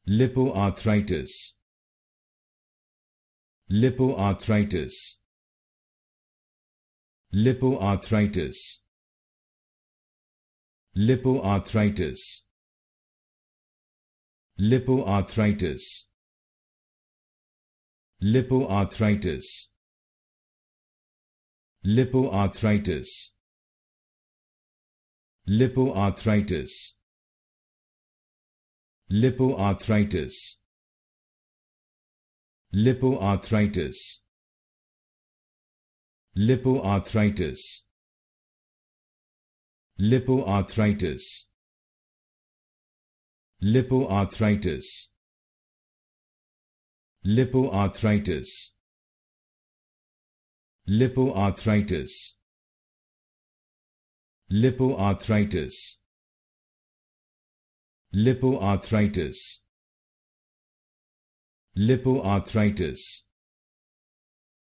Lipoarthritis. Lipoarthritis. Lipoarthritis. Lipoarthritis. Lipoarthritis. Lipoarthritis. Lipoarthritis. Lipoarthritis. Lipoarthritis. Lipoarthritis. Lipoarthritis. Lipoarthritis. Lipoarthritis. Lipoarthritis. Lipoarthritis. Lipoarthritis. Lipoarthritis. Lipoarthritis.